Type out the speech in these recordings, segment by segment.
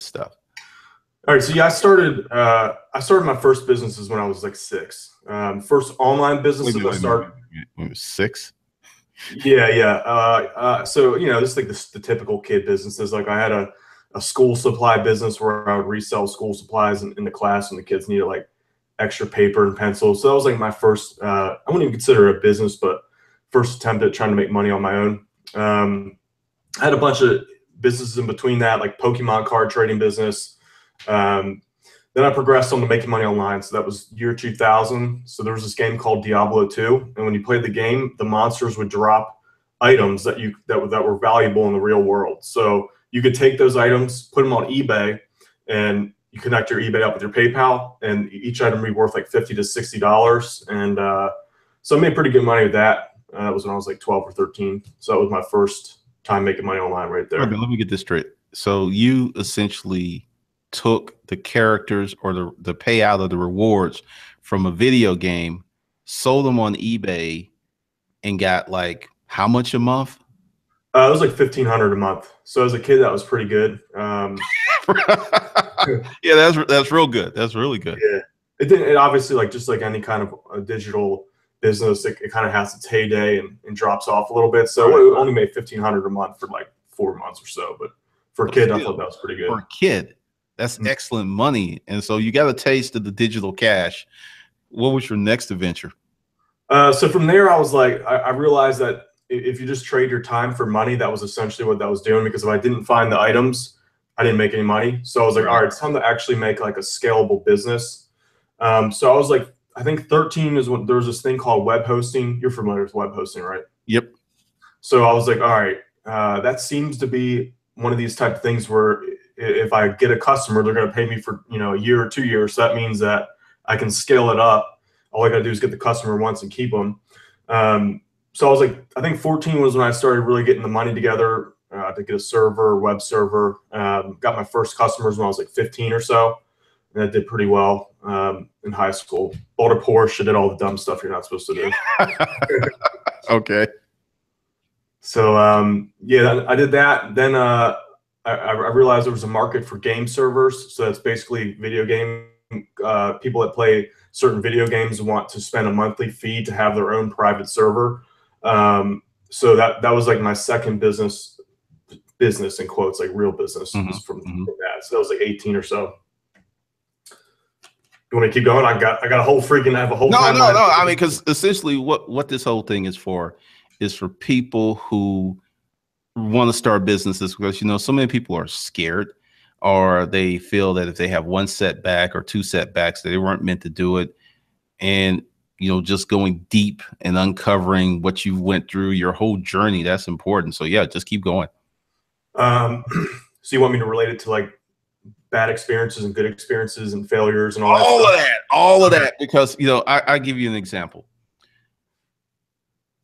stuff. All right, so yeah, I started my first businesses when I was like 6. First online businesses I started. When I was 6. Yeah, yeah. So this is like the typical kid businesses. Like I had a school supply business where I would resell school supplies in the class when the kids needed like extra paper and pencils. So that was like my first. I wouldn't even consider it a business, but first attempt at trying to make money on my own. I had a bunch of businesses in between that, like Pokemon card trading business. Um, then I progressed on to making money online. So that was year 2000. So there was this game called Diablo 2, and when you played the game, the monsters would drop items that were valuable in the real world. So you could take those items, put them on eBay, and you connect your eBay up with your PayPal, and each item would be worth like $50 to $60. And so I made pretty good money with that. That was when I was like 12 or 13. So that was my first time making money online right there. Let me get this straight. So you essentially took the characters or the payout of the rewards from a video game, sold them on eBay, and got like how much a month? It was like $1,500 a month. So as a kid, that was pretty good. Yeah, that's real good. That's really good. Yeah, it obviously, like just like any kind of a digital business, it kind of has its heyday and drops off a little bit. So it only made $1,500 a month for like 4 months or so. But for a kid, I thought that was pretty good. For a kid, that's excellent money. And so you got a taste of the digital cash. What was your next adventure? So from there, I was like, I realized that if you just trade your time for money, that was essentially what that was doing. Because if I didn't find the items, I didn't make any money. So I was like, all right, it's time to actually make like a scalable business. So I was like, I think 13 is when there was this thing called web hosting. You're familiar with web hosting, right? Yep. So I was like, all right, that seems to be one of these type of things where if I get a customer, they're going to pay me for a year or 2 years. So that means that I can scale it up. All I got to do is get the customer once and keep them. So I was like, I think 14 was when I started really getting the money together to get a server, web server. Got my first customers when I was like 15 or so. And I did pretty well in high school. Bought a Porsche, did all the dumb stuff you're not supposed to do. Okay. So yeah, I did that. Then I realized there was a market for game servers. So that's basically video game people that play certain video games want to spend a monthly fee to have their own private server. So that was like my second business in quotes, like real business from that. So that was like 18 or so. You want to keep going? I got a whole freaking. I have a whole. No. I mean, because essentially, what this whole thing is for people who want to start businesses, because so many people are scared, or they feel that if they have one setback or two setbacks, that they weren't meant to do it, and just going deep and uncovering what you went through, your whole journey, that's important. So yeah, just keep going. So you want me to relate it to like bad experiences and good experiences and failures and all that? All of that, because I give you an example.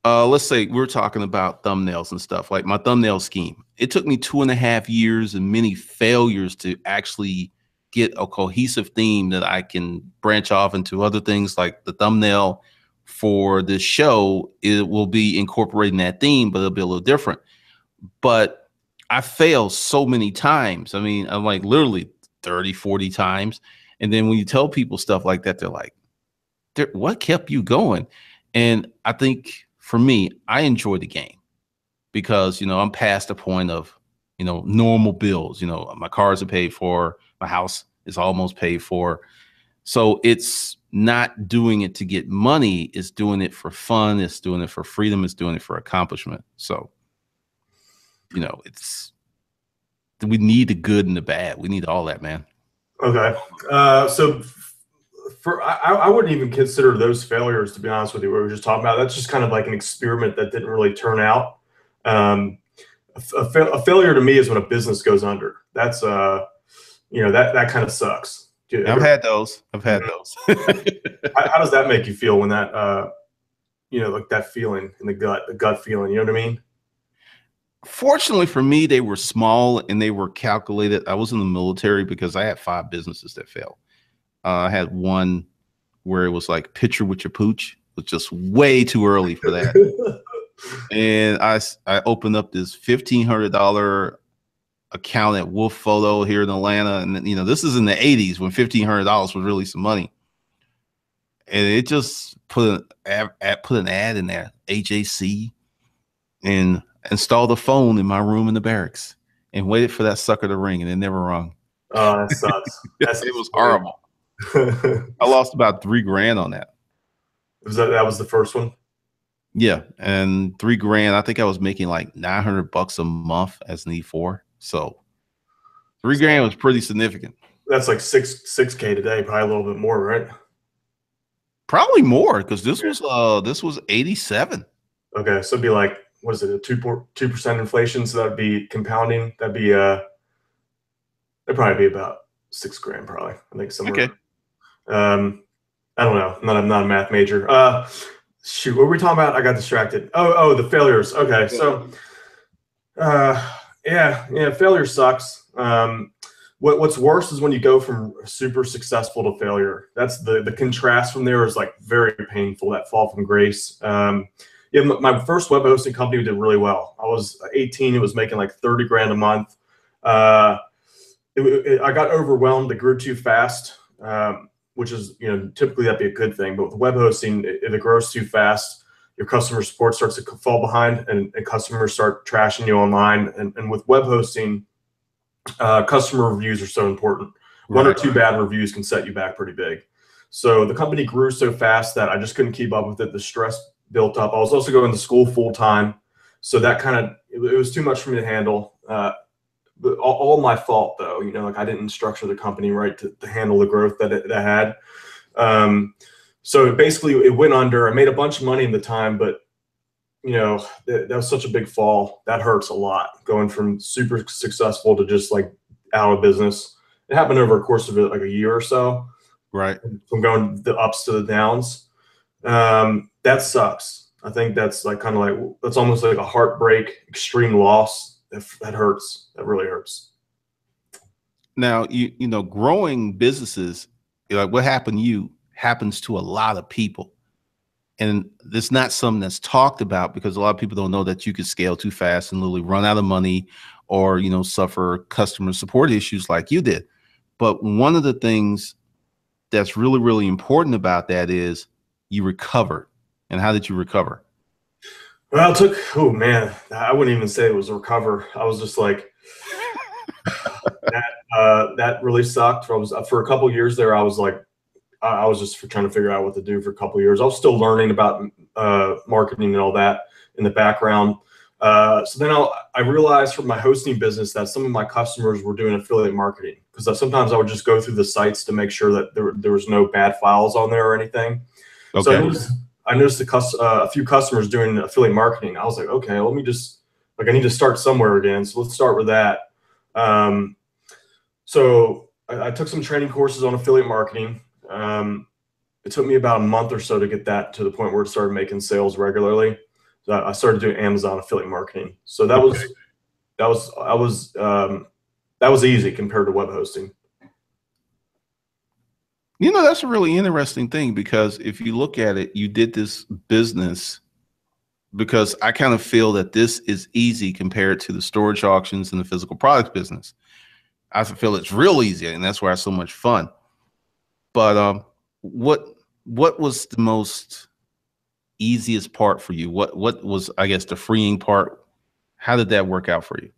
Let's say we're talking about thumbnails and stuff, like my thumbnail scheme. It took me 2.5 years and many failures to actually get a cohesive theme that I can branch off into other things. Like the thumbnail for this show, it will be incorporating that theme, but it'll be a little different. But I failed so many times. I mean, I'm like literally 30, 40 times. And then when you tell people stuff like that, they're like, what kept you going? And I think for me, I enjoy the game because, I'm past the point of, normal bills. My cars are paid for, my house is almost paid for. So it's not doing it to get money. It's doing it for fun. It's doing it for freedom. It's doing it for accomplishment. So, we need the good and the bad. We need all that, man. Okay. So I wouldn't even consider those failures, to be honest with you. We were just talking about that's just kind of like an experiment that didn't really turn out. A failure to me is when a business goes under. That's that kind of sucks. I've had those. How does that make you feel when that like that feeling in the gut feeling? You know what I mean? Fortunately for me, they were small and they were calculated. I was in the military because I had 5 businesses that failed. I had one where it was like picture with your pooch. It was just way too early for that. And I opened up this $1,500 account at Wolf Photo here in Atlanta, and you know, this is in the '80s when $1,500 was really some money, and it just put an ad in there, AJC, and installed a phone in my room in the barracks, and waited for that sucker to ring, and it never rung. Oh, that sucks. It was horrible. I lost about $3,000 on that. That was the first one? Yeah, and $3,000. I think I was making like $900 a month as an E4. So $3,000 was pretty significant. That's like 6K today, probably a little bit more, right? Probably more, because this was 87. Okay, so it'd be like, what is it, a 2% inflation? So that'd be compounding. That'd probably be about $6,000, probably. I think somewhere. Okay. I don't know. I'm not a math major. Shoot, what were we talking about? I got distracted. Oh, the failures. Okay, so yeah, failure sucks. What's worse is when you go from super successful to failure. That's the contrast from there is like very painful. That fall from grace. Yeah, my first web hosting company did really well. I was 18. It was making like 30 grand a month. I got overwhelmed. It grew too fast, which is, typically that'd be a good thing. But with web hosting, if it grows too fast, your customer support starts to fall behind, and customers start trashing you online. And with web hosting, customer reviews are so important. One or two bad reviews can set you back pretty big. So the company grew so fast that I just couldn't keep up with it. The stress built up. I was also going to school full time, so that it was too much for me to handle. But all my fault though. Like I didn't structure the company right to handle the growth that it had. So basically it went under. I made a bunch of money in the time, but that was such a big fall. That hurts a lot, going from super successful to just like out of business. It happened over a course of like a year or so. Right. From going the ups to the downs. That sucks. I think that's like that's almost like a heartbreak, extreme loss. That hurts. That really hurts. Now, growing businesses, like what happened to you happens to a lot of people. And it's not something that's talked about because a lot of people don't know that you could scale too fast and literally run out of money or, suffer customer support issues like you did. But one of the things that's really, really important about that is you recovered. And how did you recover? Well, oh man, I wouldn't even say it was a recover. I was just like, that really sucked. For a couple of years there, I was like, I was just trying to figure out what to do for a couple of years. I was still learning about marketing and all that in the background. So then I realized from my hosting business that some of my customers were doing affiliate marketing, because sometimes I would just go through the sites to make sure that there was no bad files on there or anything. Okay. So I noticed a few customers doing affiliate marketing. I was like, okay, let me just, I need to start somewhere again. So let's start with that. So I took some training courses on affiliate marketing. It took me about a month or so to get that to the point where it started making sales regularly. So I started doing Amazon affiliate marketing. So that was easy compared to web hosting. That's a really interesting thing, because if you look at it, you did this business because I kind of feel that this is easy compared to the storage auctions and the physical products business. I feel it's real easy, and that's why it's so much fun. But what was the most easiest part for you? What was, I guess, the freeing part? How did that work out for you?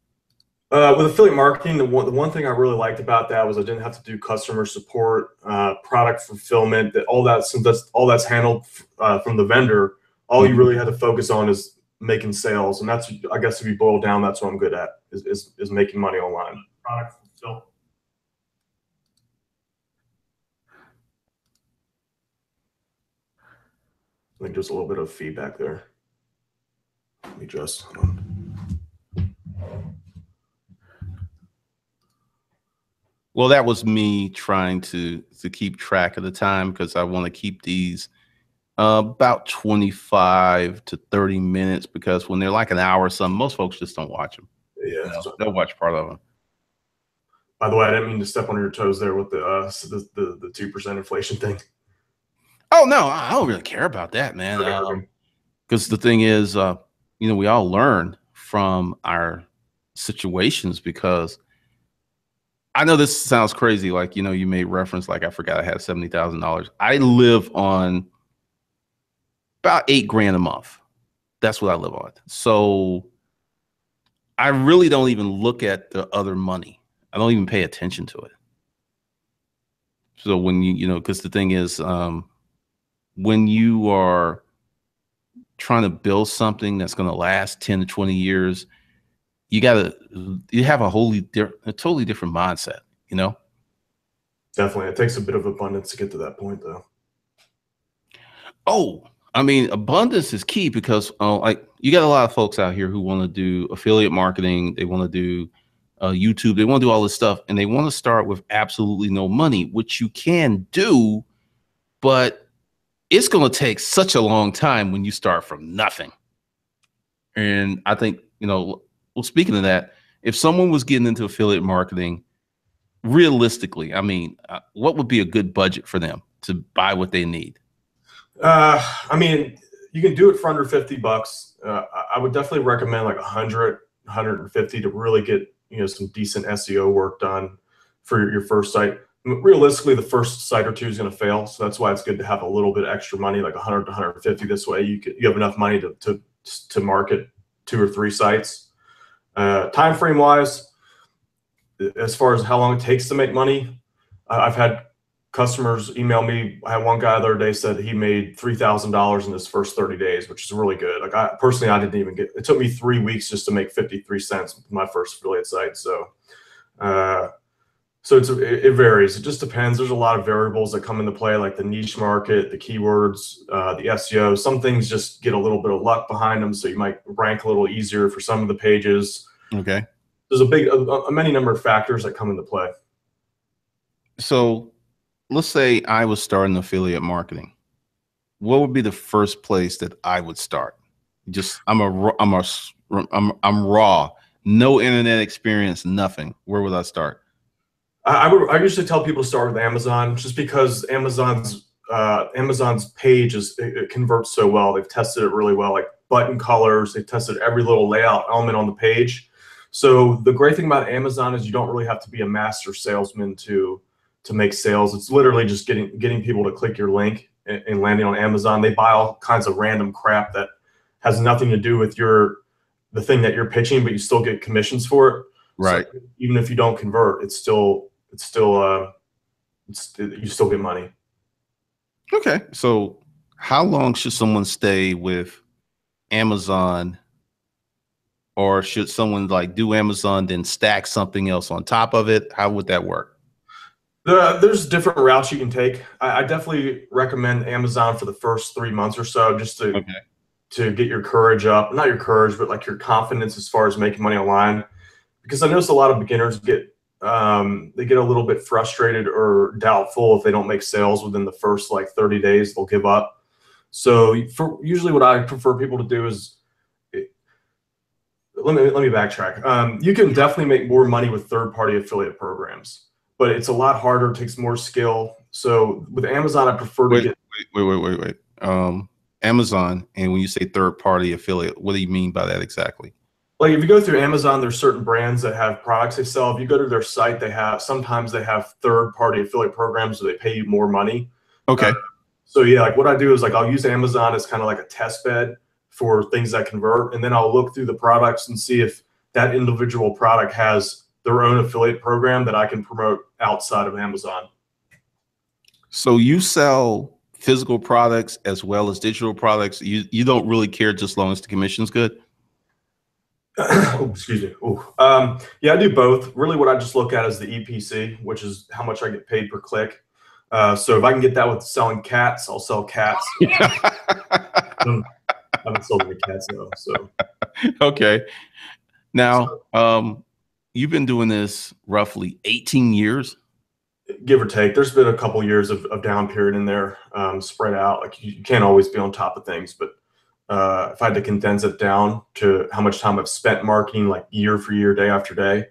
With affiliate marketing, the one thing I really liked about that was I didn't have to do customer support, product fulfillment, since that's handled from the vendor. All you really had to focus on is making sales, and that's, I guess, if you boil down, that's what I'm good at is making money online. Product fulfillment. I think there's a little bit of feedback there. Let me just. Well, that was me trying to keep track of the time, because I want to keep these about 25 to 30 minutes, because when they're like an hour or something, most folks just don't watch them. Yeah, they'll watch part of them. By the way, I didn't mean to step on your toes there with the 2% inflation thing. Oh no, I don't really care about that, man. Because the thing is, we all learn from our situations, because I know this sounds crazy. Like, you know, you made reference, like, I forgot I had $70,000. I live on about $8,000 a month. That's what I live on. So I really don't even look at the other money. I don't even pay attention to it. So when you know, because the thing is, when you are trying to build something that's going to last 10 to 20 years, you have a totally different mindset, you know? Definitely. It takes a bit of abundance to get to that point, though. Oh, I mean, abundance is key, because like, you got a lot of folks out here who want to do affiliate marketing. They want to do YouTube. They want to do all this stuff, and they want to start with absolutely no money, which you can do, but it's going to take such a long time when you start from nothing. And I think, you know, well, speaking of that, if someone was getting into affiliate marketing, realistically, I mean, what would be a good budget for them to buy what they need? I mean, you can do it for under $50. I would definitely recommend like 100, 150 to really get, you know, some decent SEO work done for your first site. Realistically, the first site or two is going to fail, so that's why it's good to have a little bit extra money, like 100 to 150. This way, you have enough money to market 2 or 3 sites. Time frame wise, as far as how long it takes to make money, I've had customers email me. I had one guy the other day said he made $3,000 in his first 30 days, which is really good. Like, I didn't even get, it took me 3 weeks just to make 53 cents with my first affiliate site. So, it varies. It just depends. There's a lot of variables that come into play, like the niche market, the keywords, the SEO. Some things just get a little bit of luck behind them, so you might rank a little easier for some of the pages. Okay. There's many number of factors that come into play. So let's say I was starting affiliate marketing. What would be the first place that I would start? Just I'm raw, no internet experience, nothing. Where would I start? I usually tell people to start with Amazon, just because Amazon's page it converts so well. They've tested it really well, like button colors. They've tested every little layout element on the page. So the great thing about Amazon is you don't really have to be a master salesman to make sales. It's literally just getting people to click your link and landing on Amazon. They buy all kinds of random crap that has nothing to do with the thing that you're pitching, but you still get commissions for it. Right. So even if you don't convert, you still get money. Okay. So how long should someone stay with Amazon, or should someone like do Amazon, then stack something else on top of it? How would that work? There's different routes you can take. I definitely recommend Amazon for the first 3 months or so, just to get your courage up. Not your courage, but like your confidence as far as making money online. Because I notice a lot of beginners get a little bit frustrated or doubtful if they don't make sales within the first like 30 days, they'll give up. So usually what I prefer people to do is, let me backtrack. You can definitely make more money with third-party affiliate programs, but it's a lot harder. It takes more skill. So with Amazon, I prefer to get. Wait. Amazon, and when you say third-party affiliate, what do you mean by that exactly? Like, if you go through Amazon, there's certain brands that have products they sell. If you go to their site, sometimes they have third-party affiliate programs where they pay you more money. Okay. So yeah, like what I do is like I'll use Amazon as kind of like a test bed for things that convert, and then I'll look through the products and see if that individual product has their own affiliate program that I can promote outside of Amazon. So you sell physical products as well as digital products. You don't really care just as long as the commission's good? Oh, excuse me. Yeah, I do both. Really, what I just look at is the EPC, which is how much I get paid per click. So if I can get that with selling cats, I'll sell cats. I haven't sold any cats though. So okay. Now, you've been doing this roughly 18 years, give or take. There's been a couple years of down period in there, spread out. Like you can't always be on top of things, but if I had to condense it down to how much time I've spent marketing, like year for year, day after day,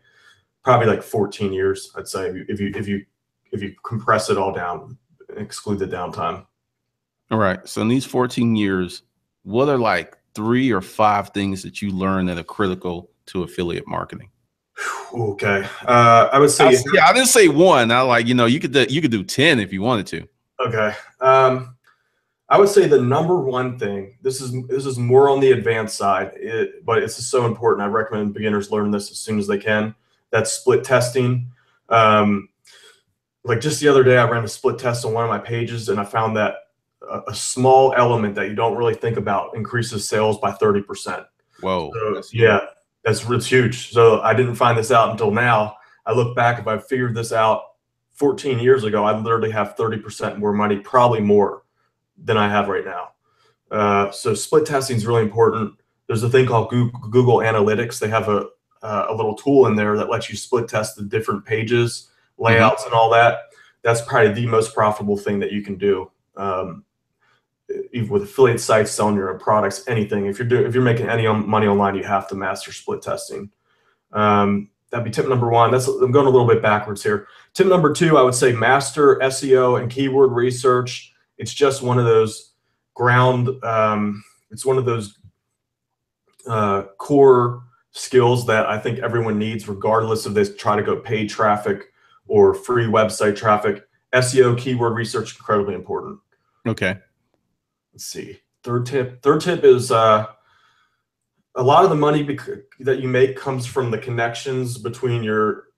probably like 14 years, I'd say, if you compress it all down, exclude the downtime. All right. So in these 14 years, what are like 3 or 5 things that you learned that are critical to affiliate marketing? Okay. I would say yeah, I didn't say one. I like, you could do 10 if you wanted to. okay. I would say the number one thing. This is more on the advanced side, but it's just so important. I recommend beginners learn this as soon as they can. That's split testing. Um, like just the other day, I ran a split test on one of my pages, and I found that a small element that you don't really think about increases sales by 30%. Whoa, So that's huge. yeah, it's huge. So I didn't find this out until now. I look back, if I figured this out 14 years ago, I literally have 30% more money, probably more than I have right now. So split testing is really important. There's a thing called Google Analytics. They have a little tool in there that lets you split test the different pages, layouts, and all that. That's probably the most profitable thing that you can do. Even with affiliate sites, selling your own products, anything. If you're making any money online, you have to master split testing. That'd be tip number one. I'm going a little bit backwards here. Tip number two, I would say master SEO and keyword research. It's just one of those it's one of those core skills that I think everyone needs, regardless if they try to go paid traffic or free website traffic. SEO, keyword research, incredibly important. Okay. Let's see. Third tip is a lot of the money that you make comes from the connections between your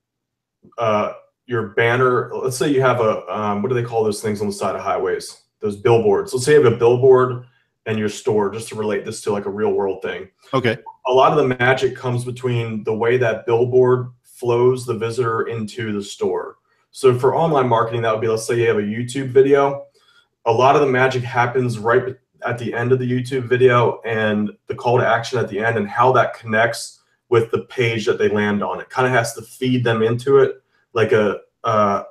banner. Let's say you have a what do they call those things on the side of highways? Those billboards. Let's say you have a billboard and your store, just to relate this to like a real world thing. Okay. A lot of the magic comes between the way that billboard flows the visitor into the store. So for online marketing, that would be, let's say you have a YouTube video. A lot of the magic happens right at the end of the YouTube video and the call to action at the end, and how that connects with the page that they land on. It kind of has to feed them into it like a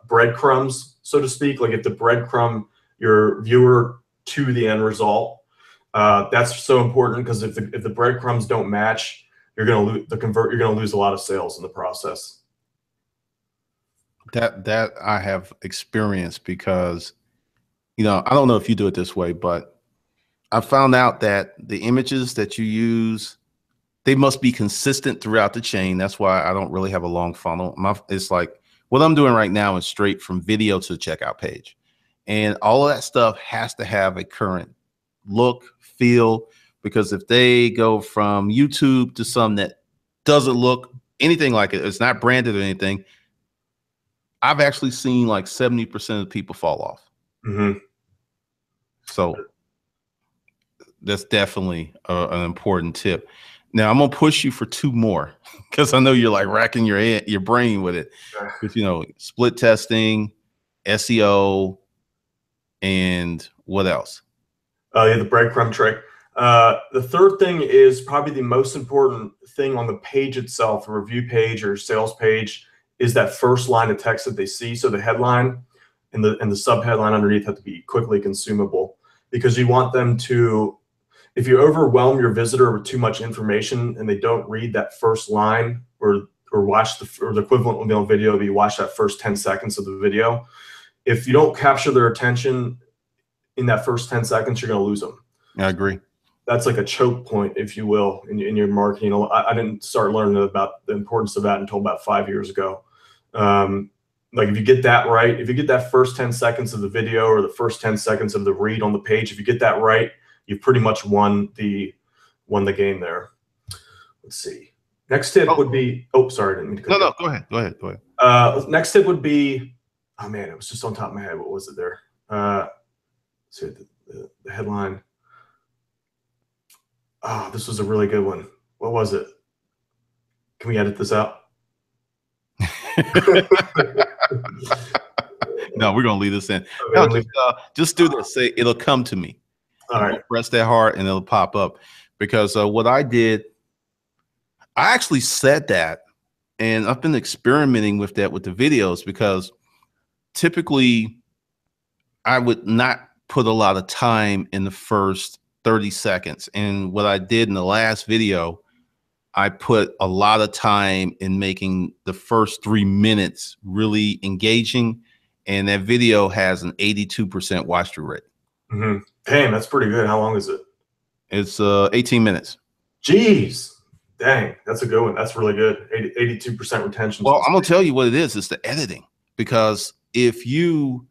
breadcrumbs, so to speak. Like if the breadcrumb your viewer to the end result, that's so important, because if the breadcrumbs don't match, you're going to lose a lot of sales in the process. That I have experienced, because I don't know if you do it this way, but I found out that the images that you use, they must be consistent throughout the chain. That's why I don't really have a long funnel. It's like what I'm doing right now is straight from video to the checkout page. And all of that stuff has to have a current look, feel, because if they go from YouTube to some that doesn't look anything like it, it's not branded or anything, I've actually seen like 70% of people fall off. Mm-hmm. So that's definitely an important tip. Now I'm gonna push you for two more, because I know you're like racking your brain with it. With, split testing, SEO, and what else? Yeah, the breadcrumb trick. The third thing is probably the most important thing on the page itself, the review page or sales page, is that first line of text that they see. So the headline and the sub headline underneath have to be quickly consumable, because you want them to. If you overwhelm your visitor with too much information and they don't read that first line, or watch the equivalent of video, but you watch that first 10 seconds of the video, if you don't capture their attention in that first 10 seconds, you're going to lose them. I agree. That's like a choke point, if you will, in your marketing. I didn't start learning about the importance of that until about 5 years ago. Like if you get that right, if you get that first 10 seconds of the video or the first 10 seconds of the read on the page, if you get that right, you've pretty much won the game there. Let's see. Next tip would be. Oh, sorry, I didn't mean to cut you. No, go ahead. Next tip would be. Oh man, it was just on top of my head. What was it there? See the headline. Oh, this was a really good one. What was it? Can we edit this out? No, we're gonna leave this in. No, just do this. Say it'll come to me. All right. Press that hard and it'll pop up. Because what I did, I actually said that, and I've been experimenting with that with the videos, because typically I would not put a lot of time in the first 30 seconds. And what I did in the last video, I put a lot of time in making the first 3 minutes really engaging. And that video has an 82% watch through rate. Mm-hmm. Damn, that's pretty good. How long is it? It's 18 minutes. Jeez. Dang, that's a good one. That's really good. 82% retention. Well, I'm gonna tell you what it is. It's the editing, because if you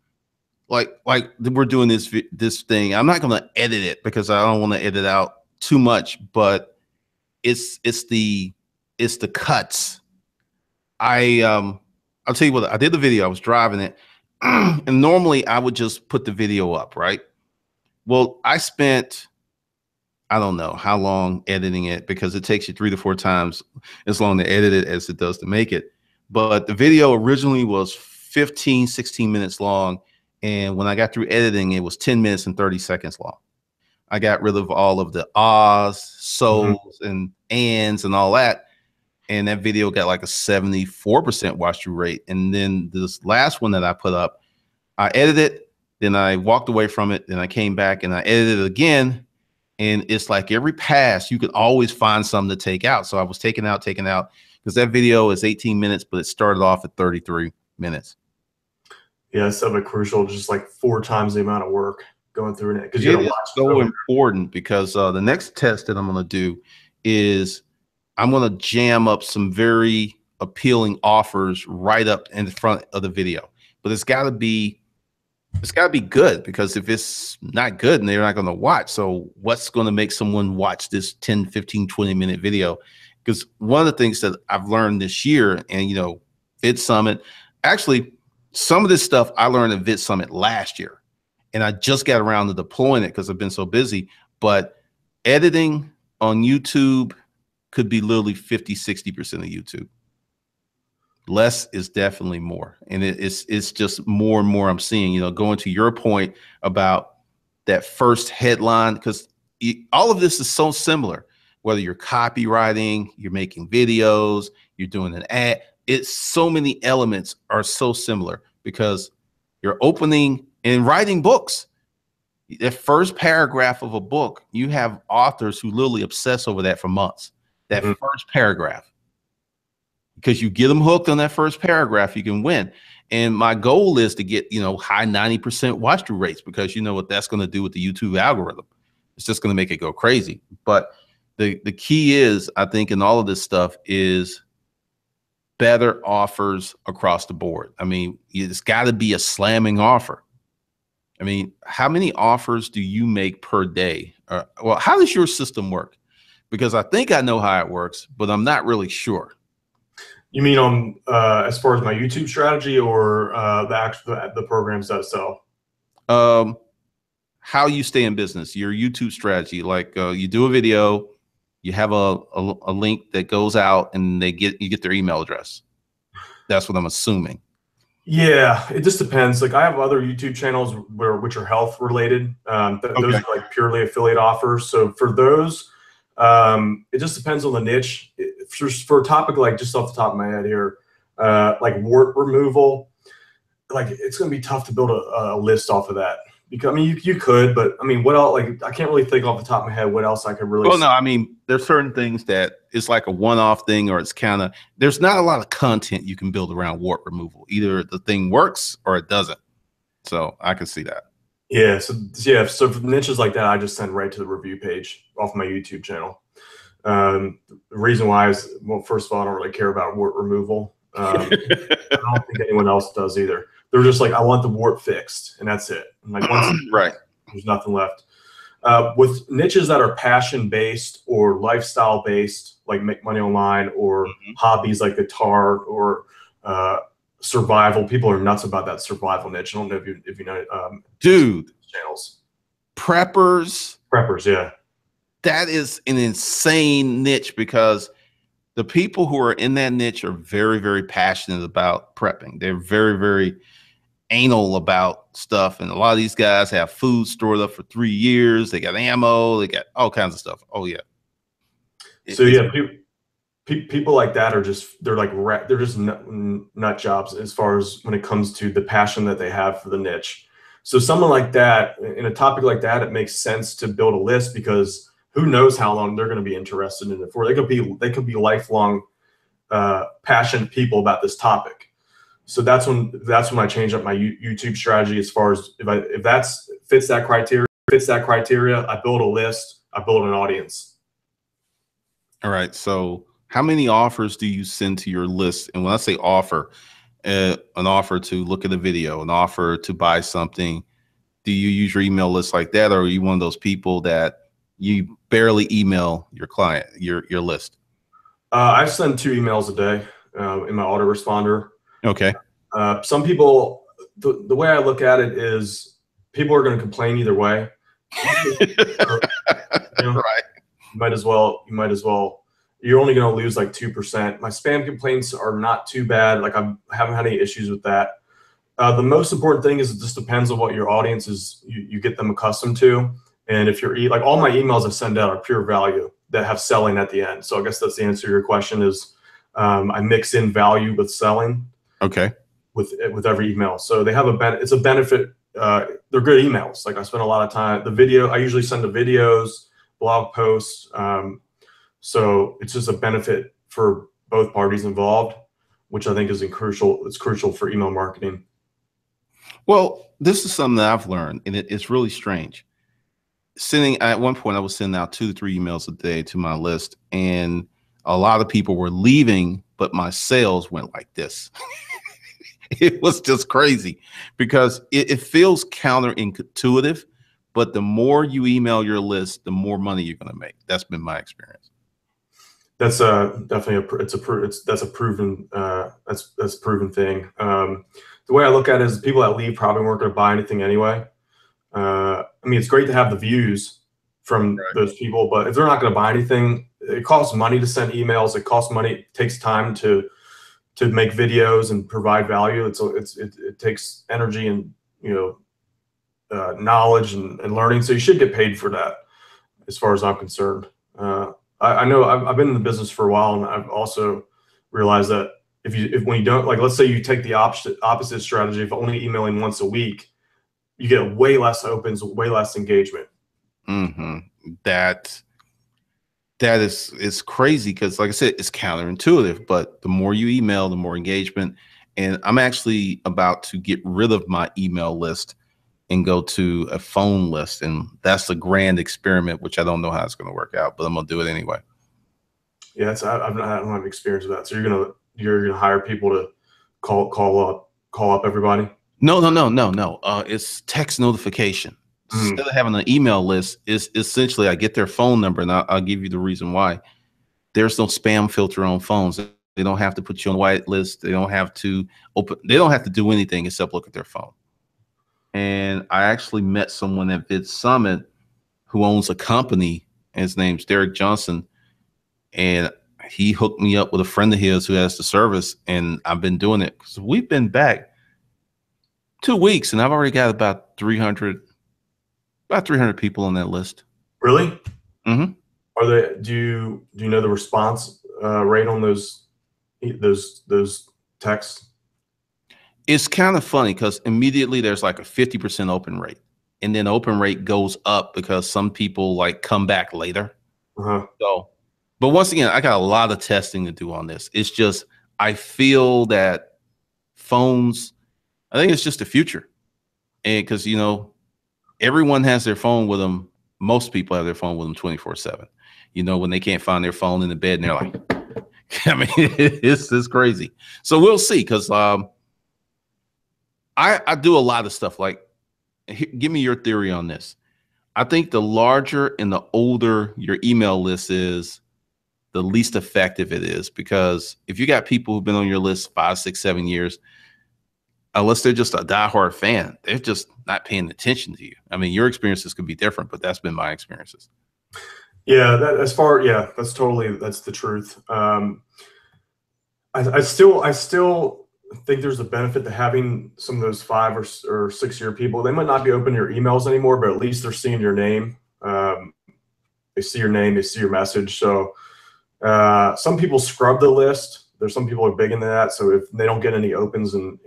like we're doing this thing, I'm not gonna edit it because I don't want to edit out too much, but it's the cuts. I'll tell you what, I did the video. I was driving it, and normally I would just put the video up, right? Well, I spent, I don't know how long editing it, because it takes you 3 to 4 times as long to edit it as it does to make it. But the video originally was 15, 16 minutes long. And when I got through editing, it was 10 minutes and 30 seconds long. I got rid of all of the ahs, so's, and ands and all that. And that video got like a 74% watch through rate. And then this last one that I put up, I edited it, then I walked away from it, then I came back and I edited it again. And it's like every pass, you could always find something to take out. So I was taking out, because that video is 18 minutes, but it started off at 33 minutes. Yeah, it's so crucial, just like 4 times the amount of work going through it. Because it is so important, because the next test that I'm going to do is I'm going to jam up some very appealing offers right up in the front of the video. But it's got to be good, because if it's not good, and they're not going to watch. So what's going to make someone watch this 10, 15, 20-minute video? Because one of the things that I've learned this year, and, you know, Vid Summit, actually, some of this stuff I learned at Vid Summit last year, and I just got around to deploying it because I've been so busy. But editing on YouTube could be literally 50, 60% of YouTube. Less is definitely more. And it's just more and more I'm seeing, you know, going to your point about that first headline, because all of this is so similar, whether you're copywriting, you're making videos, you're doing an ad. It's so many elements are so similar, because you're opening and writing books. The first paragraph of a book, you have authors who literally obsess over that for months. That first paragraph, because you get them hooked on that first paragraph, you can win. And my goal is to get, you know, high 90% watch through rates, because you know what that's going to do with the YouTube algorithm. It's just going to make it go crazy. But the key is, I think, in all of this stuff is better offers across the board. I mean, it's got to be a slamming offer. I mean, how many offers do you make per day? Well, how does your system work? Because I think I know how it works, but I'm not really sure. You mean on as far as my YouTube strategy, or the programs that sell? How you stay in business, your YouTube strategy. Like you do a video, you have a link that goes out, and you get their email address. That's what I'm assuming. Yeah, it just depends. Like, I have other YouTube channels which are health related. Those are like purely affiliate offers. So for those, it just depends on the niche. For a topic like, just off the top of my head here, like wart removal, like it's going to be tough to build a list off of that. Because I mean, you could, but I mean, what else? Like, I can't really think off the top of my head what else I could really. Well, no, I mean, there's certain things that it's like a one-off thing, or it's kind of, there's not a lot of content you can build around wart removal. Either the thing works or it doesn't. So I can see that. Yeah. So for niches like that, I just send right to the review page off my YouTube channel. The reason why is, well, first of all, I don't really care about wart removal. I don't think anyone else does either. They're just like, I want the wart fixed, and that's it. And like, once right, there's nothing left. With niches that are passion based or lifestyle based, like make money online, or hobbies like guitar, or survival. People are nuts about that survival niche. I don't know if you know, dude. Channels. Preppers, yeah. That is an insane niche, because the people who are in that niche are very, very passionate about prepping. They're very, very anal about stuff. And a lot of these guys have food stored up for 3 years. They got ammo. They got all kinds of stuff. Oh, yeah. So, yeah, people like that are just, they're just nut jobs as far as when it comes to the passion that they have for the niche. So someone like that, in a topic like that, it makes sense to build a list, because who knows how long they're going to be interested in it for. They could be lifelong passionate people about this topic. So that's when I change up my YouTube strategy, as far as if that fits that criteria, I build a list, I build an audience. All right. So how many offers do you send to your list? And when I say offer, an offer to look at a video, an offer to buy something, do you use your email list like that? Or are you one of those people that you barely email your client, your list? I send 2 emails a day in my autoresponder. Okay. Some people, the way I look at it is people are going to complain either way. You know, Right. you might as well, you're only going to lose like 2%. My spam complaints are not too bad. Like I haven't had any issues with that. The most important thing is it just depends on what your audience is, you get them accustomed to. And if you're like all my emails I send out are pure value that have selling at the end. So I guess that's the answer to your question is I mix in value with selling Okay. with every email. So they have it's a benefit. They're good emails. Like I spend a lot of time, I usually send the videos, blog posts. So it's just a benefit for both parties involved, which I think is crucial. It's crucial for email marketing. Well, this is something that I've learned, and it's really strange. Sending at one point, I was sending out 2 to 3 emails a day to my list, and a lot of people were leaving, but my sales went like this. It was just crazy because it feels counterintuitive, but the more you email your list, the more money you're going to make. That's been my experience. That's definitely that's a proven that's a proven thing. The way I look at it is people that leave probably weren't going to buy anything anyway. I mean, it's great to have the views from those people, but if they're not going to buy anything, it costs money to send emails. It costs money. It takes time to make videos and provide value. It takes energy and knowledge and learning. So you should get paid for that, as far as I'm concerned. I know I've been in the business for a while, and I've also realized that when you don't, like, let's say you take the opposite strategy of only emailing once a week, you get way less opens, way less engagement. Mm-hmm. That is crazy because, like I said, it's counterintuitive. But the more you email, the more engagement. And I'm actually about to get rid of my email list and go to a phone list, and that's a grand experiment, which I don't know how it's going to work out, but I'm gonna do it anyway. Yeah, I don't have experience with that. So you're gonna hire people to call up everybody. No. It's text notification. Instead of having an email list, is essentially I get their phone number, and I'll give you the reason why. There's no spam filter on phones. They don't have to put you on the white list. They don't have to do anything except look at their phone. And I actually met someone at Vid Summit who owns a company, and his name's Derek Johnson. And he hooked me up with a friend of his who has the service, and I've been doing it because we've been back 2 weeks, and I've already got about 300 people on that list. Really? Mm-hmm. Do you know the response rate on those texts? It's kind of funny because immediately there's like a 50% open rate, and then open rate goes up because some people like come back later. So, but once again, I got a lot of testing to do on this. It's just, I feel that phones, I think it's just the future. And because, everyone has their phone with them. Most people have their phone with them 24/7. When they can't find their phone in the bed and they're like, I mean, it's crazy. So we'll see. Because I do a lot of stuff. Like, give me your theory on this. I think the larger and the older your email list is, the least effective it is. Because if you got people who've been on your list 5, 6, 7 years, unless they're just a diehard fan, they're just not paying attention to you. I mean, your experiences could be different, but that's been my experiences. Yeah, that's the truth. I still think there's a benefit to having some of those 5 or 6 year people. They might not be opening your emails anymore, but at least they're seeing your name. They see your name, they see your message. So some people scrub the list. There's some people are big into that. So if they don't get any opens in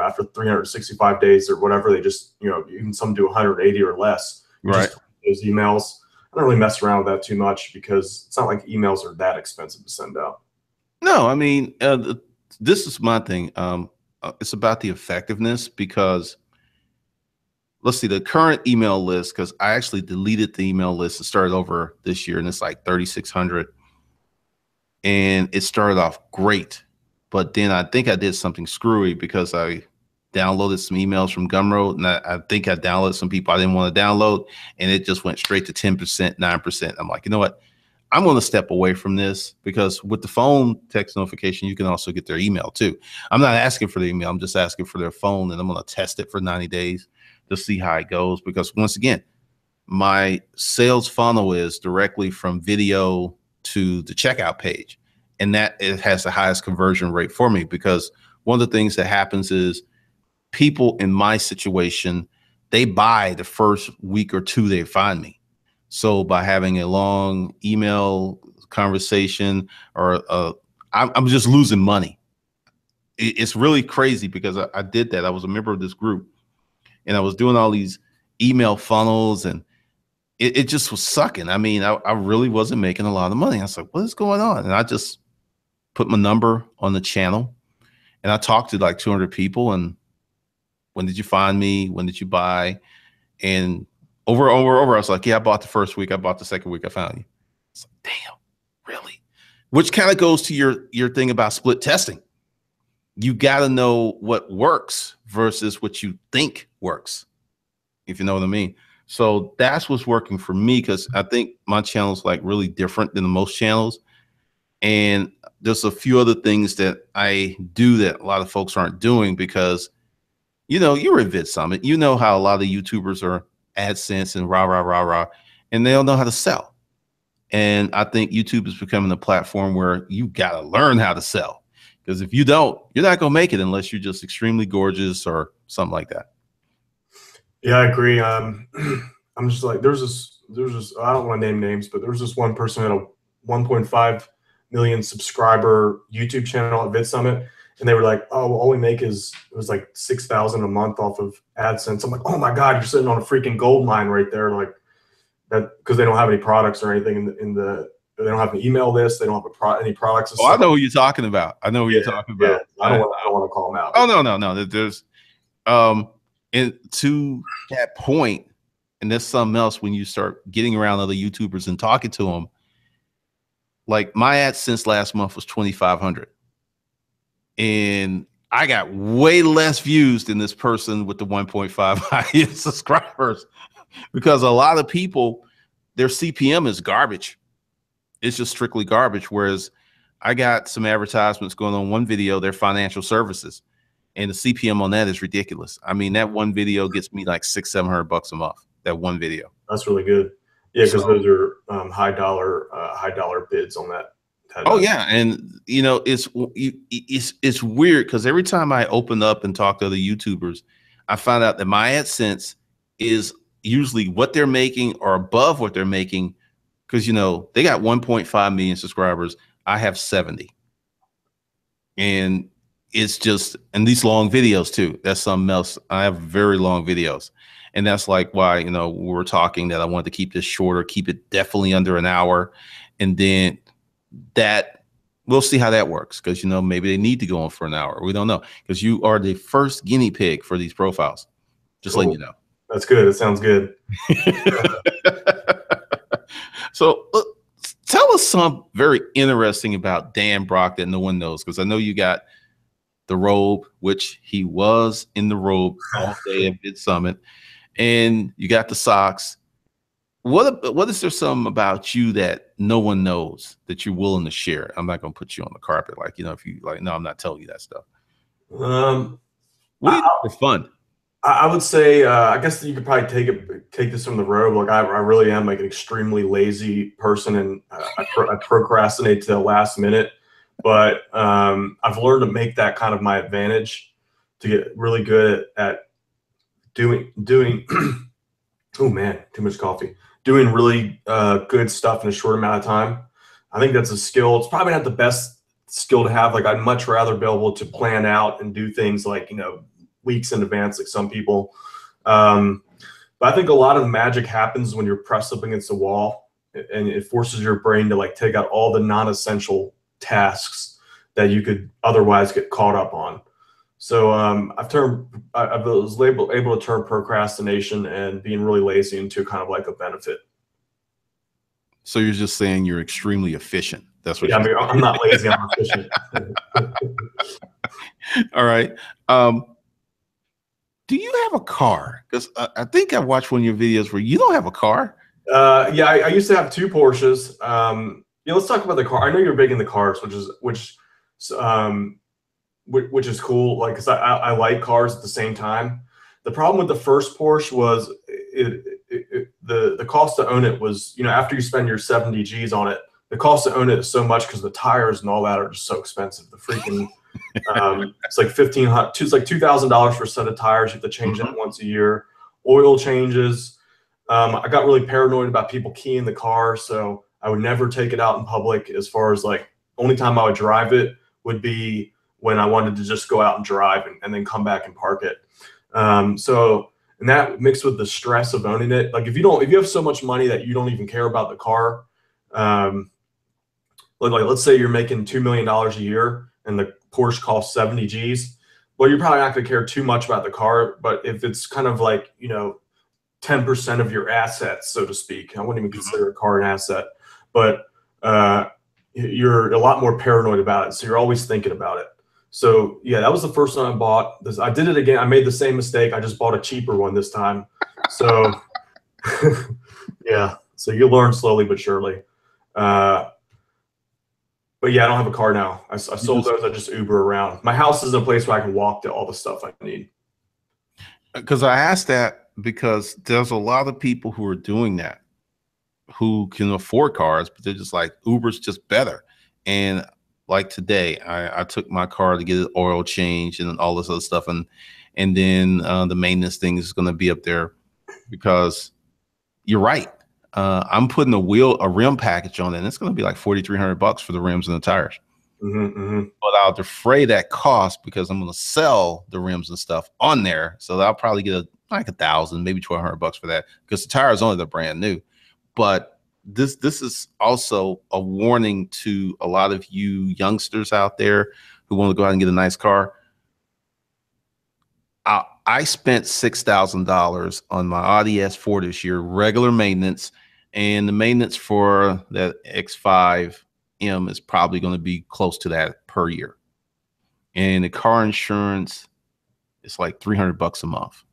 after 365 days or whatever, they just even some do 180 or less. Right. Just those emails. I don't really mess around with that too much because it's not like emails are that expensive to send out. No, I mean, this is my thing. It's about the effectiveness because let's see the current email list, because I actually deleted the email list and started over this year, and it's like 3,600. and it started off great. But then I think I did something screwy because I downloaded some emails from Gumroad, and I think I downloaded some people I didn't want to download, and it just went straight to 10%, 9%. I'm like, you know what? I'm going to step away from this, because with the phone text notification, you can also get their email too. I'm not asking for the email. I'm just asking for their phone, and I'm going to test it for 90 days to see how it goes. Because once again, my sales funnel is directly from video to the checkout page. And that it has the highest conversion rate for me, because one of the things that happens is people in my situation, they buy the first week or two they find me. So by having a long email conversation, or I'm just losing money. It's really crazy, because I did that. I was a member of this group, and I was doing all these email funnels, and it just was sucking. I mean, I really wasn't making a lot of money. I was like, what is going on? And I just put my number on the channel, and I talked to like 200 people. And when did you find me? When did you buy? And over, I was like, yeah, I bought the first week. I bought the second week. I found you. It's like, damn, really? Which kind of goes to your thing about split testing. You got to know what works versus what you think works, if you know what I mean. So that's what's working for me, because I think my channel is like really different than most channels. And there's a few other things that I do that a lot of folks aren't doing, because, you know, you're at Vid Summit. You know how a lot of YouTubers are AdSense and rah, rah, rah, rah, and they don't know how to sell. And I think YouTube is becoming a platform where you got to learn how to sell, because if you don't, you're not going to make it unless you're just extremely gorgeous or something like that. Yeah, I agree. I'm just like, there's this, I don't want to name names, but there was this one person who had a 1.5 million subscriber YouTube channel at Vid Summit. And they were like, oh, all we make is, it was like 6,000 a month off of AdSense. I'm like, oh my God, you're sitting on a freaking gold mine right there. Like that, because they don't have any products or anything they don't have an email list. They don't have any products. Oh, I know who you're talking about. I know who you're talking about. Yeah. I don't want to call them out. Oh, no. There's, and to that point, and there's something else when you start getting around other YouTubers and talking to them. Like my AdSense last month was 2,500, and I got way less views than this person with the 1.5 million subscribers, because a lot of people, their CPM is garbage. It's just strictly garbage. Whereas I got some advertisements going on one video, they're financial services, and the CPM on that is ridiculous. I mean, that one video gets me like $600-700 a month. That one video. That's really good. Yeah, because those are high dollar bids on that. Oh yeah, and you know it's weird, because every time I open up and talk to other YouTubers, I find out that my AdSense is usually what they're making or above what they're making, because you know they got 1.5 million subscribers. I have 70, and it's just, and these long videos too. That's something else. I have very long videos. And that's like why, you know, we were talking that I wanted to keep this shorter, keep it definitely under an hour. And then that we'll see how that works, because, you know, maybe they need to go on for an hour. We don't know, because you are the first guinea pig for these profiles. Just letting you know. That's good. It sounds good. So tell us something very interesting about Dan Brock that no one knows, because I know you got the robe, which he was in the robe all day at Vid Summit, and you got the socks. What is there something about you that no one knows that you're willing to share? I'm not going to put you on the carpet, like, you know, if you like, no, I'm not telling you that stuff. What do you do for fun? I would say, I guess you could probably take this from the robe. Like I really am like an extremely lazy person, and I procrastinate to the last minute. But I've learned to make that kind of my advantage, to get really good at doing. Oh man, too much coffee. Doing really good stuff in a short amount of time. I think that's a skill. It's probably not the best skill to have. Like I'd much rather be able to plan out and do things like, you know, weeks in advance, like some people. But I think a lot of the magic happens when you're pressed up against a wall, and it forces your brain to like take out all the non-essential tasks that you could otherwise get caught up on. So I was able to turn procrastination and being really lazy into kind of like a benefit. So you're just saying you're extremely efficient. That's what Yeah, I you're mean, I'm not lazy. I'm efficient. All right. Do you have a car? Because I think I watched one of your videos where you don't have a car. Yeah, I used to have two Porsches. Yeah, let's talk about the car. I know you're big in the cars, um, which is cool. Like, cause I like cars at the same time. The problem with the first Porsche was the cost to own it was, you know, after you spend your 70 G's on it, the cost to own it is so much because the tires and all that are just so expensive. The freaking it's like 1,500. It's like $2,000 for a set of tires. You have to change that once a year. Oil changes. I got really paranoid about people keying the car, so I would never take it out in public. As far as like, only time I would drive it would be when I wanted to just go out and drive and then come back and park it. And that mixed with the stress of owning it, like if you have so much money that you don't even care about the car, like let's say you're making $2 million a year and the Porsche costs 70 G's, well, you're probably not going to care too much about the car. But if it's kind of like, you know, 10% of your assets, so to speak, I wouldn't even consider a car an asset, but you're a lot more paranoid about it. So you're always thinking about it. So yeah, that was the first one I bought. I did it again. I made the same mistake. I just bought a cheaper one this time. So yeah, so you learn slowly but surely. But yeah, I don't have a car now. I sold those. I just Uber around. My house is a place where I can walk to all the stuff I need. Because I asked that because there's a lot of people who are doing that, who can afford cars, but they're just like, Uber's just better. And like today, I took my car to get an oil change and all this other stuff, and then the maintenance thing is going to be up there because you're right. I'm putting a rim package on it, and it's going to be like $4,300 for the rims and the tires. But I'll defray that cost because I'm going to sell the rims and stuff on there. So I'll probably get like $1,000, maybe $1,200 for that because the tires only, they're brand new. But this is also a warning to a lot of you youngsters out there who want to go out and get a nice car. I spent $6,000 on my Audi S4 this year, regular maintenance, and the maintenance for that X5M is probably going to be close to that per year. And the car insurance is like $300 a month.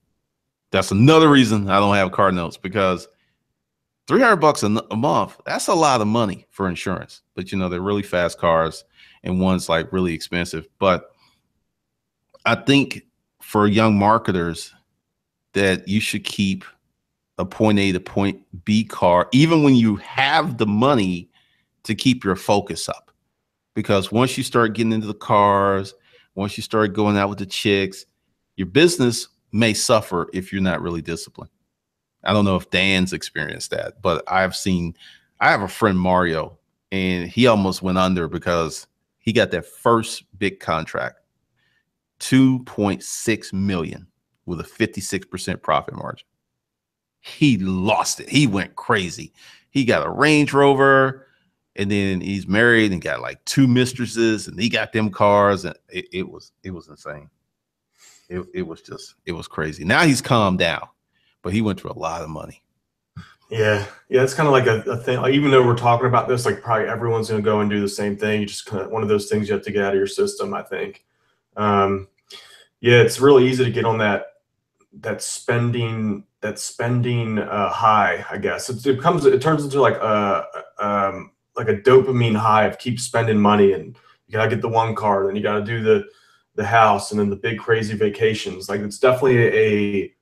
That's another reason I don't have car notes, because $300 a month, that's a lot of money for insurance. But you know, they're really fast cars and one's like really expensive. But I think for young marketers that you should keep a point A to point B car, even when you have the money, to keep your focus up. Because once you start getting into the cars, once you start going out with the chicks, your business may suffer if you're not really disciplined. I don't know if Dan's experienced that, but I have a friend, Mario, and he almost went under because he got that first big contract, 2.6 million with a 56% profit margin. He lost it. He went crazy. He got a Range Rover, and then he's married and got like 2 mistresses, and he got them cars, and it was insane. It was crazy. Now he's calmed down, but he went through a lot of money. Yeah, it's kind of like a thing. Like, even though we're talking about this, like probably everyone's going to go and do the same thing. You just kind of, one of those things you have to get out of your system, I think. Yeah, it's really easy to get on that spending high, I guess. It turns into like a dopamine high of keep spending money, and you gotta get the one car, then you gotta do the house, and then the big crazy vacations. Like, it's definitely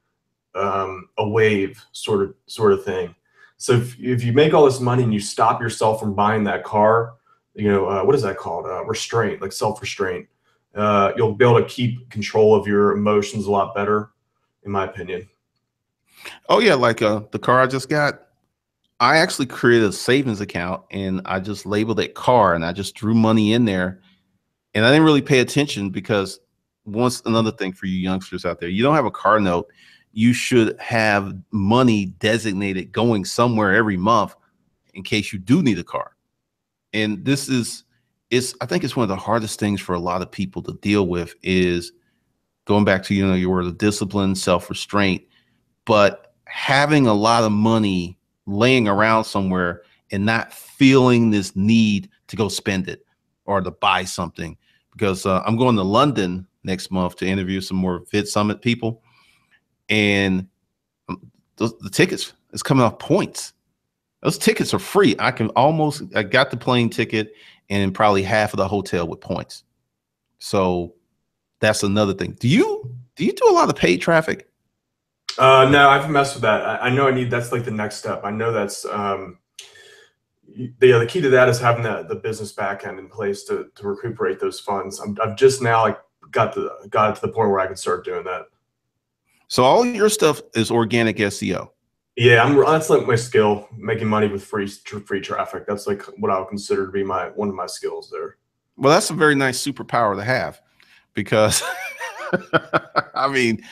a wave sort of thing. So if you make all this money and you stop yourself from buying that car, you know, what is that called? Restraint, like self-restraint. You'll be able to keep control of your emotions a lot better, in my opinion. Oh yeah, like the car I just got, I actually created a savings account and I just labeled it car, and I just drew money in there, and I didn't really pay attention because another thing for you youngsters out there, you don't have a car note, you should have money designated going somewhere every month in case you do need a car. And I think it's one of the hardest things for a lot of people to deal with, is going back to, you know, your word of discipline, self-restraint, but having a lot of money laying around somewhere and not feeling this need to go spend it or to buy something. Because I'm going to London next month to interview some more Vid Summit people, and the tickets is coming off points. Those tickets are free. I got the plane ticket and probably half of the hotel with points. So that's another thing. Do you do a lot of paid traffic? No, I haven't messed with that. I know that's like the next step. I know that's the key to that is having the business back end in place to recuperate those funds. I've just now like got it to the point where I can start doing that. So all your stuff is organic SEO. Yeah, that's like my skill, making money with free traffic. That's like what I would consider to be one of my skills there. Well, that's a very nice superpower to have, because I mean,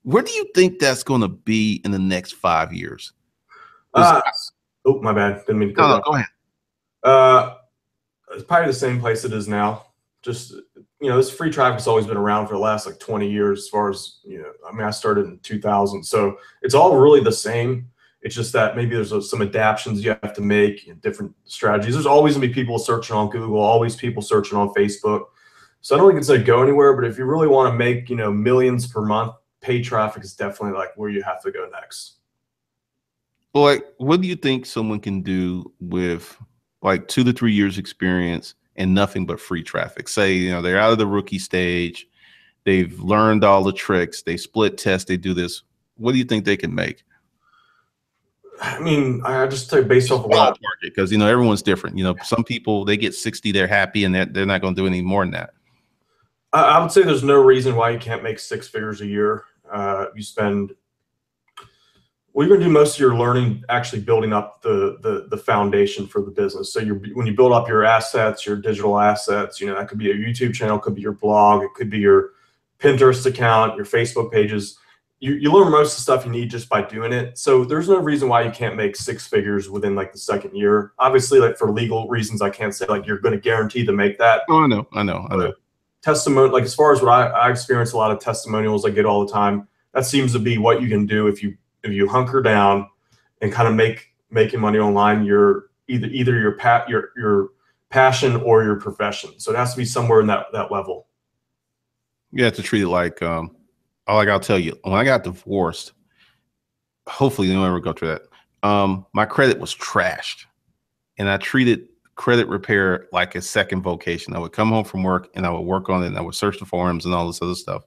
where do you think that's going to be in the next 5 years? Oh, my bad. Didn't mean to cut no, go ahead. It's probably the same place it is now. Just, this free traffic's always been around for the last like 20 years, as far as, I mean, I started in 2000. So it's all really the same. It's just that maybe there's some adaptations you have to make, different strategies. There's always gonna be people searching on Google, always people searching on Facebook. So I don't think it's gonna go anywhere, but if you really want to make, millions per month, paid traffic is definitely like where you have to go next. Well, like, what do you think someone can do with like 2 to 3 years experience and nothing but free traffic? Say, they're out of the rookie stage, they've learned all the tricks, they split test, they do this. What do you think they can make? I mean, I just take based off of what because everyone's different. Some people, they get 60, they're happy, and they're not going to do any more than that. I would say there's no reason why you can't make 6 figures a year. You're going to do most of your learning actually building up the foundation for the business. So when you build up your assets, your digital assets, that could be a YouTube channel, could be your blog, it could be your Pinterest account, your Facebook pages. You learn most of the stuff you need just by doing it. So there's no reason why you can't make 6 figures within like the second year. Obviously, like for legal reasons, I can't say like you're going to guarantee to make that. Oh, I know. Testimony, like as far as what I experience, a lot of testimonials I get all the time. That seems to be what you can do if you hunker down and kind of making money online. You're either your passion or your profession. So it has to be somewhere in that level. You have to treat it like I'll tell you, when I got divorced, hopefully you don't ever go through that. My credit was trashed, and I treated credit repair like a second vocation. I would come home from work and I would work on it, and I would search the forums and all this other stuff.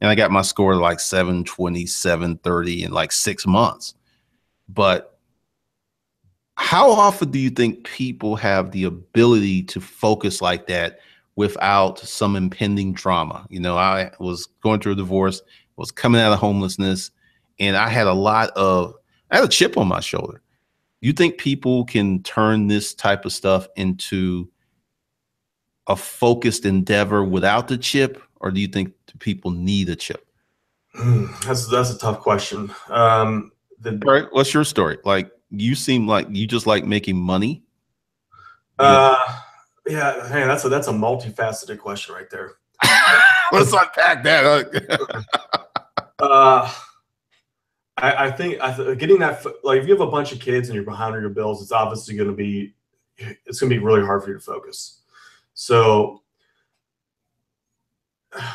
And I got my score to like 720, 730 in like 6 months. But how often do you think people have the ability to focus like that without some impending trauma? I was going through a divorce, was coming out of homelessness, and I had a chip on my shoulder. You think people can turn this type of stuff into a focused endeavor without the chip, or do you think people need a chip? That's a tough question. All right, what's your story? Like, you seem like you just like making money. Yeah, hey, that's a multifaceted question right there. Let's unpack that. I think getting that, like, if you have a bunch of kids and you're behind on your bills, it's obviously going to be really hard for you to focus. So,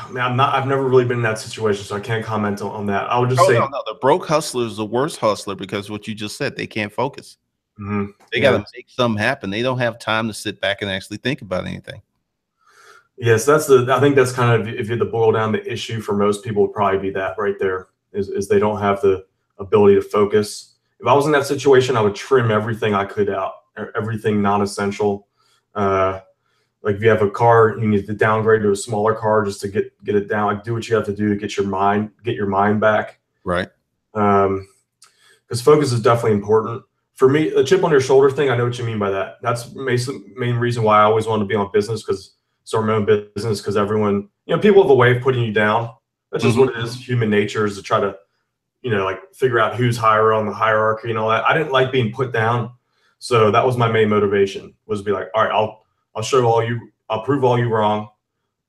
man, I've never really been in that situation, so I can't comment on that. I would just say, no, the broke hustler is the worst hustler, because what you just said, they can't focus. Mm-hmm. They got to make something happen. They don't have time to sit back and actually think about anything. Yes, I think that's kind of, if you had to boil down the issue for most people, would probably be that right there, is they don't have the ability to focus. If I was in that situation, I would trim everything I could out, everything non-essential. Like if you have a car, you need to downgrade to a smaller car just to get it down. Like, do what you have to do to get your mind back. Right. Because focus is definitely important. For me, the chip on your shoulder thing, I know what you mean by that. That's the main reason why I always wanted to be on business, start my own business, because everyone, people have a way of putting you down. That's just what it is. Human nature is to try to, like figure out who's higher on the hierarchy and all that. I didn't like being put down. So that was my main motivation, was to be like, all right, I'll show all you, I'll prove all you wrong.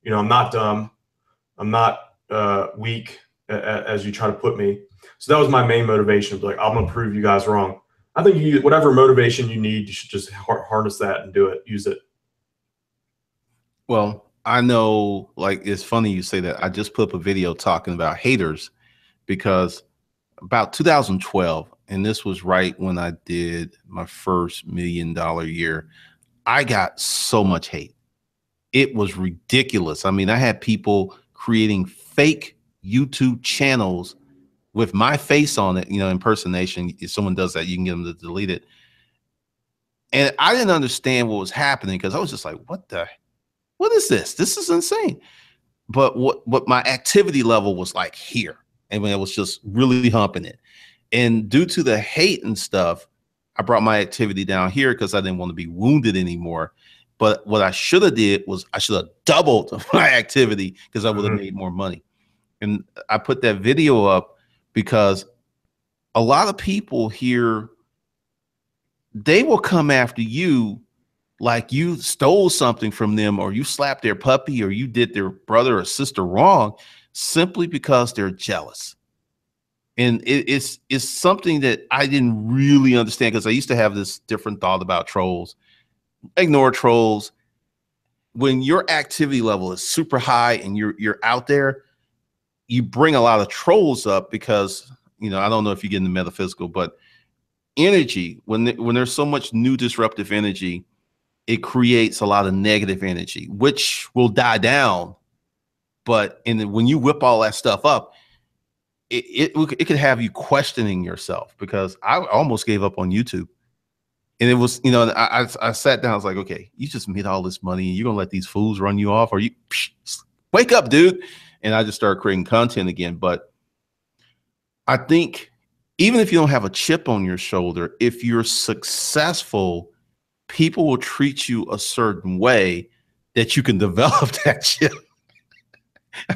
I'm not dumb. I'm not weak as you try to put me. So that was my main motivation. Like, I'm going to prove you guys wrong. I think you whatever motivation you need, you should just harness that and do it. Use it. Well, I know, like, it's funny you say that. I just put up a video talking about haters because about 2012, and this was right when I did my first $1 million year, I got so much hate. It was ridiculous. I mean, I had people creating fake YouTube channels with my face on it, impersonation. If someone does that, you can get them to delete it. And I didn't understand what was happening because I was just like, what is this? This is insane. But what my activity level was like here. And when it was just really humping it. And due to the hate and stuff, I brought my activity down here because I didn't want to be wounded anymore. But what I should have did was I should have doubled my activity because I would have made more money. And I put that video up because a lot of people here, they will come after you like you stole something from them, or you slapped their puppy, or you did their brother or sister wrong, simply because they're jealous. And it's something that I didn't really understand because I used to have this different thought about trolls. Ignore trolls. When your activity level is super high and you're out there, you bring a lot of trolls up because, I don't know if you get into metaphysical, but energy, when there's so much new disruptive energy, it creates a lot of negative energy, which will die down. But when you whip all that stuff up, it could have you questioning yourself, because I almost gave up on YouTube. And it was, I sat down, I was like, okay, you just made all this money and you're going to let these fools run you off? Or wake up, dude. And I just started creating content again. But I think even if you don't have a chip on your shoulder, if you're successful, people will treat you a certain way that you can develop that chip.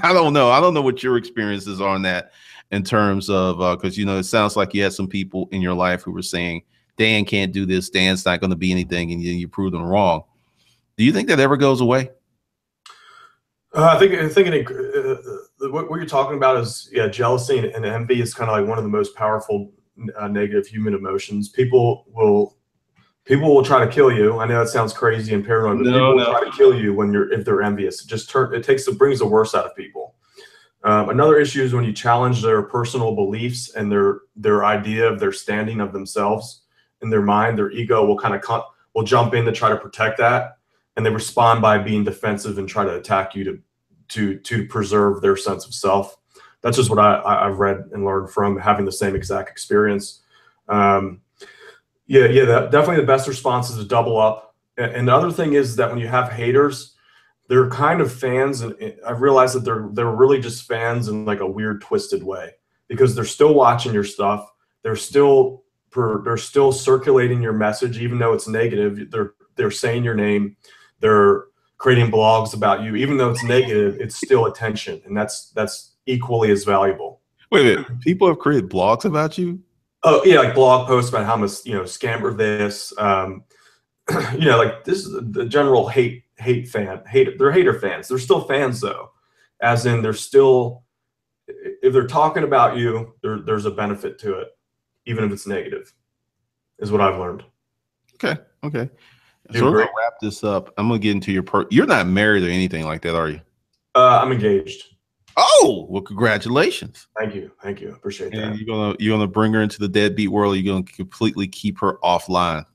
I don't know. I don't know what your experiences are on that in terms of, because, it sounds like you had some people in your life who were saying, Dan can't do this. Dan's not going to be anything. And you prove them wrong. Do you think that ever goes away? I think what you're talking about is, jealousy and envy is kind of like one of the most powerful negative human emotions. People will try to kill you. I know that sounds crazy and paranoid, but people will try to kill you if they're envious. It brings the worst out of people. Another issue is when you challenge their personal beliefs and their idea of their standing of themselves in their mind. Their ego will jump in to try to protect that, and they respond by being defensive and try to attack you to preserve their sense of self. That's just what I've read and learned from having the same exact experience. Definitely the best response is to double up. And the other thing is that when you have haters, they're kind of fans, and I've realized that they're really just fans in like a weird, twisted way, because they're still watching your stuff. They're still circulating your message, even though it's negative. They're saying your name. They're creating blogs about you, even though it's negative. It's still attention, and that's equally as valuable. Wait a minute. People have created blogs about you? Oh yeah, like blog posts about how I'm a scammer this. Like this is the general hate fan. They're hater fans. They're still fans though, as in they're still, if they're talking about you, there's a benefit to it, even if it's negative, is what I've learned. Okay. So we're gonna wrap this up. I'm gonna get into you're not married or anything like that, are you? I'm engaged. Oh, well, congratulations. Thank you. Appreciate that. And you're gonna bring her into the deadbeat world, or you're gonna completely keep her offline?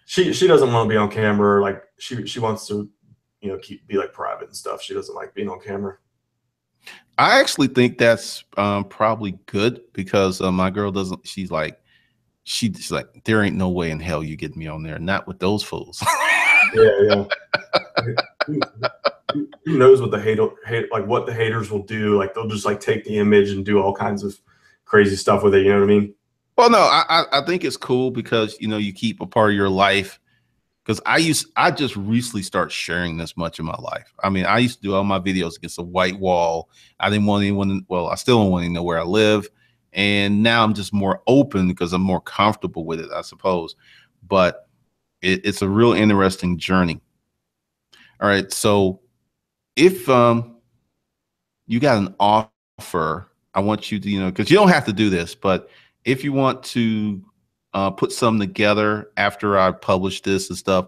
She doesn't want to be on camera. Like she wants to, be like private and stuff. She doesn't like being on camera. I actually think that's probably good, because my girl doesn't. She's like, there ain't no way in hell you get me on there. Not with those fools. Yeah. Who knows what what the haters will do? Like they'll just like take the image and do all kinds of crazy stuff with it. You know what I mean? Well, no, I think it's cool because you keep a part of your life. Because I just recently start sharing this much of my life. I mean, I used to do all my videos against a white wall. I didn't want anyone. Well, I still don't want to know where I live. And now I'm just more open because I'm more comfortable with it, I suppose. But it's a real interesting journey. All right. So if you got an offer, I want you to, because you don't have to do this, but if you want to put some together after I publish this and stuff.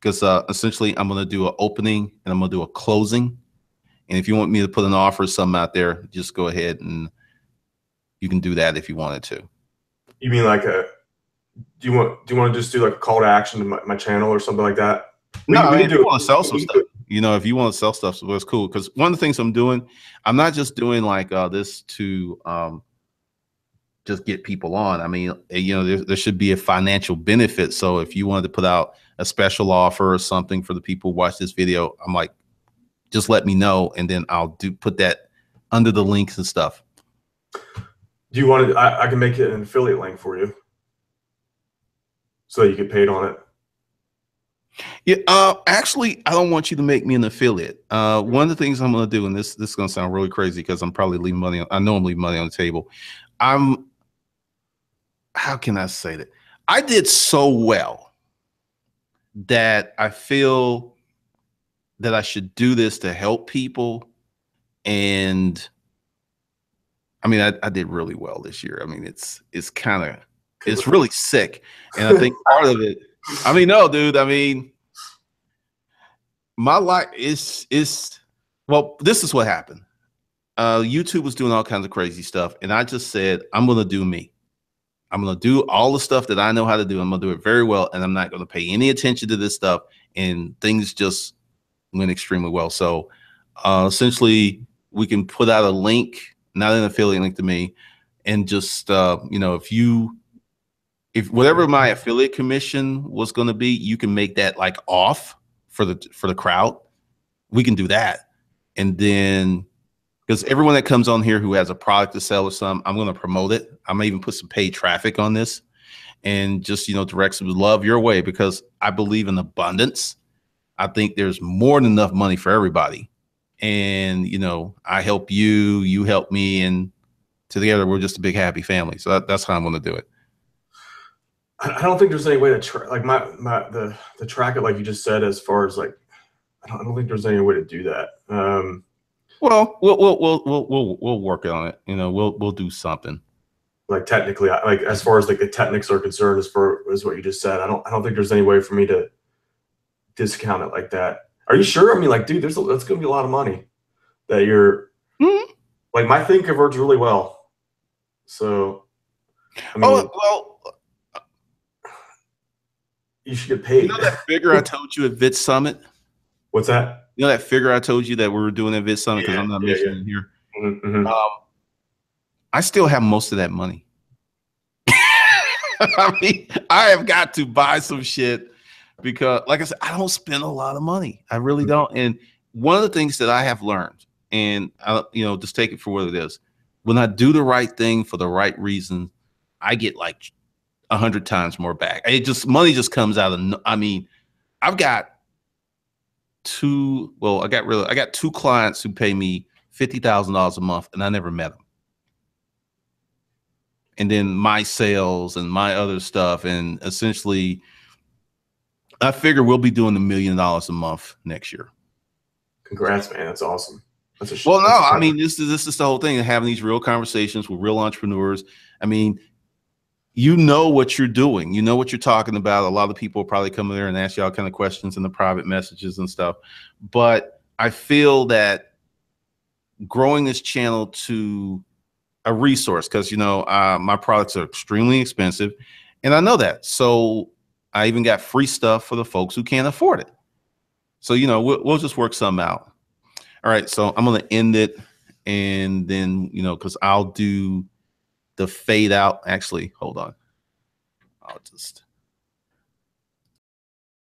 Because essentially, I'm going to do an opening and I'm going to do a closing. And if you want me to put an offer or something out there, just go ahead and you can do that if you wanted to. You mean like do you want to just do like a call to action to my channel or something like that? No, I mean, if you want to sell some stuff, you know, if you want to sell stuff, so it's cool. Because one of the things I'm doing, I'm not just doing like this to just get people on. I mean, you know, there should be a financial benefit. So if you wanted to put out a special offer or something for the people who watch this video, I'm like, just let me know, and then I'll put that under the links and stuff. Do you want to? I can make it an affiliate link for you, so you get paid on it. Yeah, actually, I don't want you to make me an affiliate. One of the things I'm going to do, and this is going to sound really crazy because I'm probably leaving money. I know I'm leaving money on the table. How can I say that? I did so well that I feel that I should do this to help people. And I mean, I did really well this year. I mean, it's really sick. And I think part of it, I mean, no, dude, I mean, my life is well, this is what happened. YouTube was doing all kinds of crazy stuff. And I just said, I'm going to do me. I'm going to do all the stuff that I know how to do. I'm going to do it very well. And I'm not going to pay any attention to this stuff. And things just went extremely well. So essentially, we can put out a link, not an affiliate link to me. And just, you know, if whatever my affiliate commission was going to be, you can make that like off for the crowd. We can do that. And then, because everyone that comes on here who has a product to sell or something, I'm going to promote it. I'm going to even put some paid traffic on this and just, you know, direct some love your way, because I believe in abundance. I think there's more than enough money for everybody. And, you know, I help you, you help me, and together we're just a big happy family. So that's how I'm going to do it. I don't think there's any way to track like the track it like you just said, as far as like I don't think there's any way to do that. Well, we'll work on it. You know, we'll do something. Like technically, like as far as like the techniques are concerned, as far as what you just said, I don't think there's any way for me to discount it like that. Are you sure? I mean, like, dude, that's gonna be a lot of money that you're like, my thing converts really well. So I mean, you should get paid. You know that figure I told you at Vit Summit? What's that? You know that figure I told you that we were doing at Vit Summit, because I'm not mentioning it here. I still have most of that money. I mean, I have got to buy some shit because, like I said, I don't spend a lot of money. I really don't. And one of the things that I have learned, and you know, just take it for what it is, when I do the right thing for the right reason, I get like 100 times more back. Money just comes out of. I mean, I've got I got two clients who pay me $50,000 a month, and I never met them. And then my sales and my other stuff, and essentially, I figure we'll be doing $1 million a month next year. Congrats, man! That's awesome. Well, no, I mean, this is the whole thing of having these real conversations with real entrepreneurs. I mean, you know what you're doing. You know what you're talking about. A lot of people will probably come there and ask you all kind of questions in the private messages and stuff. But I feel that growing this channel to a resource, because, you know, my products are extremely expensive, and I know that. So I even got free stuff for the folks who can't afford it. So, you know, we'll just work something out. All right. So I'm going to end it. And then, you know, because I'll do the fade out. Actually, hold on. I'll just